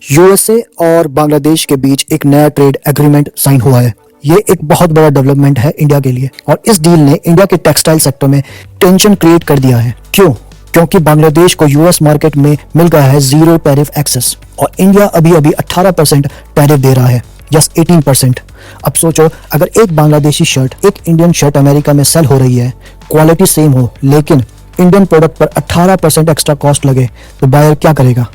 USA और बांग्लादेश के बीच एक नया ट्रेड एग्रीमेंट साइन हुआ है। ये एक बहुत बड़ा डेवलपमेंट है इंडिया के लिए और इस डील ने इंडिया के टेक्सटाइल सेक्टर में टेंशन क्रिएट कर दिया है। क्यों? क्योंकि बांग्लादेश को यूएस मार्केट में मिल गया है जीरो टैरिफ एक्सेस और इंडिया अभी 18% टैरिफ दे रहा है। यस, 18%। अब सोचो, अगर एक बांग्लादेशी शर्ट एक इंडियन शर्ट अमेरिका में सेल हो रही है, क्वालिटी सेम हो, लेकिन इंडियन प्रोडक्ट पर 18% एक्स्ट्रा कॉस्ट लगे, तो बायर क्या करेगा?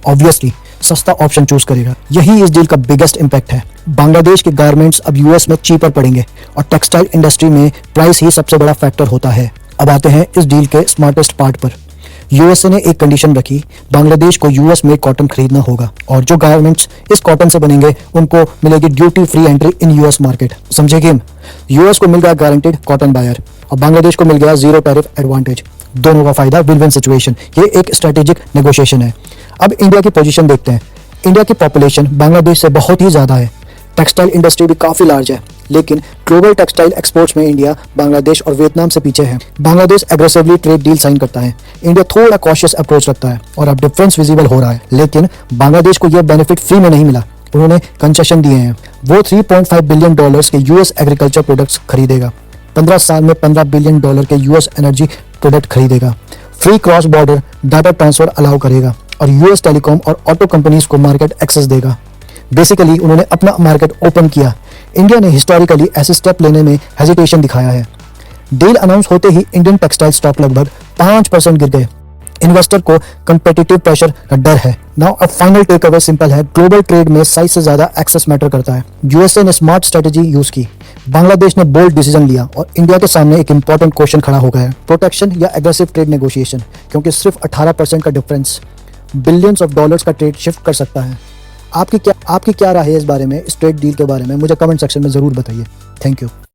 ऑब्वियसली सस्ता ऑप्शन चूज करेगा। यही इस डील का बिगेस्ट इम्पैक्ट है। बांग्लादेश के गारमेंट्स अब यूएस में चीपर पड़ेंगे और टेक्सटाइल इंडस्ट्री में प्राइस ही सबसे बड़ा फैक्टर होता है। अब आते हैं इस डील के स्मार्टेस्ट पार्ट पर। यूएसए ने एक कंडीशन रखी, बांग्लादेश को यूएस में कॉटन खरीदना होगा और जो गारमेंट्स इस कॉटन से बनेंगे उनको मिलेगी duty free entry in US market. समझे गेम? यूएस को मिल गया गारंटेड कॉटन बायर और बांग्लादेश को मिल गया जीरो टैरिफ एडवांटेज। दोनों का फायदा, विन विन सिचुएशन। ये एक स्ट्रेटेजिक नेगोशिएशन है। अब इंडिया की पोजीशन देखते हैं। इंडिया की पॉपुलेशन बांग्लादेश से बहुत ही ज़्यादा है। टेक्सटाइल इंडस्ट्री भी काफ़ी लार्ज है, लेकिन ग्लोबल टेक्सटाइल एक्सपोर्ट्स में इंडिया बांग्लादेश और वियतनाम से पीछे है। Bangladesh aggressively trade deal sign करता है, इंडिया थोड़ा कॉशियस अप्रोच रखता है और अब डिफरेंस विजिबल हो रहा है। लेकिन बांग्लादेश को यह बेनिफिट फ्री में नहीं मिला, उन्होंने कंसेशन दिए हैं। वो $3.5 बिलियन के यूएस एग्रीकल्चर प्रोडक्ट्स खरीदेगा, 15 साल में $15 बिलियन के यूएस एनर्जी प्रोडक्ट खरीदेगा, free cross border data transfer allow करेगा और यूएस टेलीकॉम और ऑटो कंपनीज को मार्केट एक्सेस देगा। बेसिकली उन्होंने अपना मार्केट ओपन किया। इंडिया ने हिस्टोरिकली ऐसे स्टेप लेने में हेजिटेशन दिखाया है। डील अनाउंस होते ही इंडियन टेक्सटाइल स्टॉक लगभग 5% गिर गए। इन्वेस्टर को कंपेटिटिव प्रेशर का डर है। Now a final take away simple है, ग्लोबल ट्रेड में साइज से ज्यादा एक्सेस मैटर करता है। यूएसए ने स्मार्ट स्ट्रेटेजी यूज की, बांग्लादेश ने बोल्ड डिसीजन लिया और इंडिया के सामने एक इंपॉर्टेंट क्वेश्चन खड़ा हो गया है, प्रोटेक्शन या एग्रेसिव ट्रेड नेगोशिएशन, क्योंकि सिर्फ 18% का डिफरेंस बिलियंस ऑफ डॉलर्स का ट्रेड शिफ्ट कर सकता है। आपकी क्या राय है इस बारे में, इस ट्रेड डील के बारे में? मुझे कमेंट सेक्शन में जरूर बताइए। Thank you.